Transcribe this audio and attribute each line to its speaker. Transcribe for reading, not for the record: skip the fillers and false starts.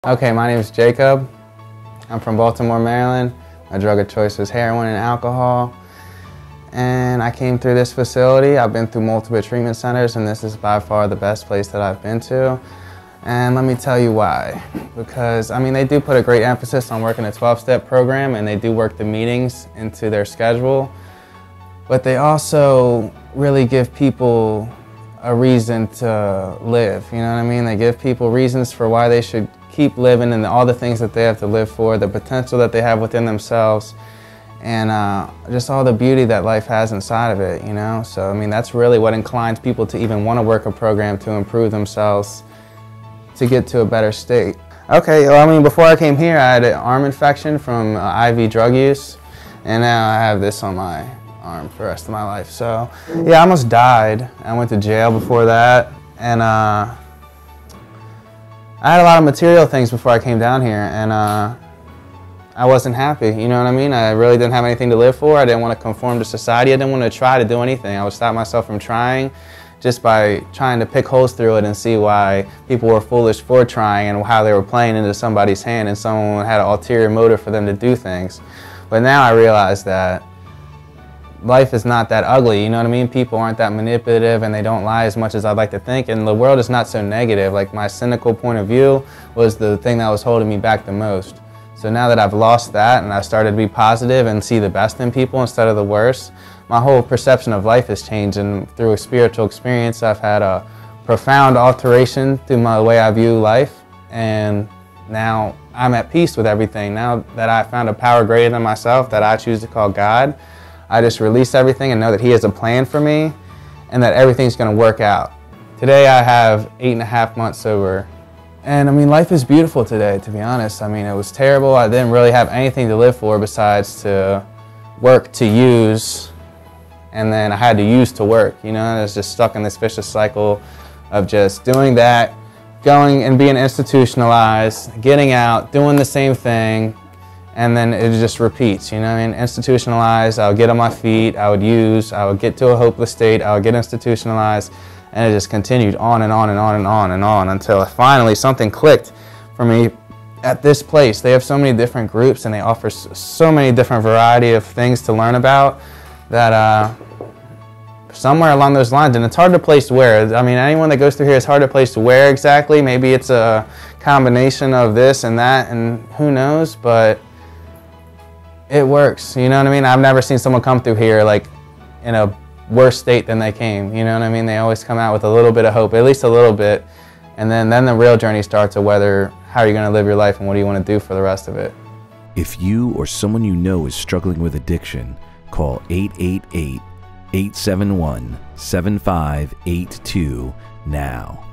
Speaker 1: Okay, my name is Jacob. I'm from Baltimore, Maryland. My drug of choice was heroin and alcohol. And I came through this facility. I've been through multiple treatment centers, and this is by far the best place that I've been to. And let me tell you why. Because, I mean, they do put a great emphasis on working a 12-step program, and they do work the meetings into their schedule. But they also really give people a reason to live, you know what I mean? They give people reasons for why they should keep living and all the things that they have to live for, the potential that they have within themselves, and just all the beauty that life has inside of it, you know? So, I mean, that's really what inclines people to even want to work a program to improve themselves, to get to a better state. Okay, well, I mean, before I came here, I had an arm infection from IV drug use, and now I have this on my arm for the rest of my life. So, yeah, I almost died. I went to jail before that, and I had a lot of material things before I came down here, and I wasn't happy, you know what I mean? I really didn't have anything to live for. I didn't want to conform to society. I didn't want to try to do anything. I would stop myself from trying just by trying to pick holes through it and see why people were foolish for trying and how they were playing into somebody's hand and someone had an ulterior motive for them to do things. But now I realize that life is not that ugly, you know what I mean? People aren't that manipulative and they don't lie as much as I'd like to think, and the world is not so negative. Like, my cynical point of view was the thing that was holding me back the most. So now that I've lost that and I started to be positive and see the best in people instead of the worst, my whole perception of life has changed, and through a spiritual experience I've had a profound alteration through my way I view life, and now I'm at peace with everything. Now that I found a power greater than myself that I choose to call God, I just release everything and know that He has a plan for me and that everything's going to work out. Today I have 8.5 months sober. And I mean, life is beautiful today, to be honest. I mean, it was terrible. I didn't really have anything to live for besides to work to use, and then I had to use to work, you know? I was just stuck in this vicious cycle of just doing that, going and being institutionalized, getting out, doing the same thing, and then it just repeats, you know what I mean? Institutionalized, I would get on my feet, I would use, I would get to a hopeless state, I would get institutionalized, and it just continued on and on and on and on and on until finally something clicked for me at this place. They have so many different groups and they offer so many different variety of things to learn about that somewhere along those lines, and it's hard to place where. I mean, anyone that goes through here, it's hard to place where exactly. Maybe it's a combination of this and that, and who knows, but it works, you know what I mean? I've never seen someone come through here like in a worse state than they came, you know what I mean? They always come out with a little bit of hope, at least a little bit, and then the real journey starts of whether how you're going to live your life and what do you want to do for the rest of it.
Speaker 2: If you or someone you know is struggling with addiction, call 888-871-7582 now.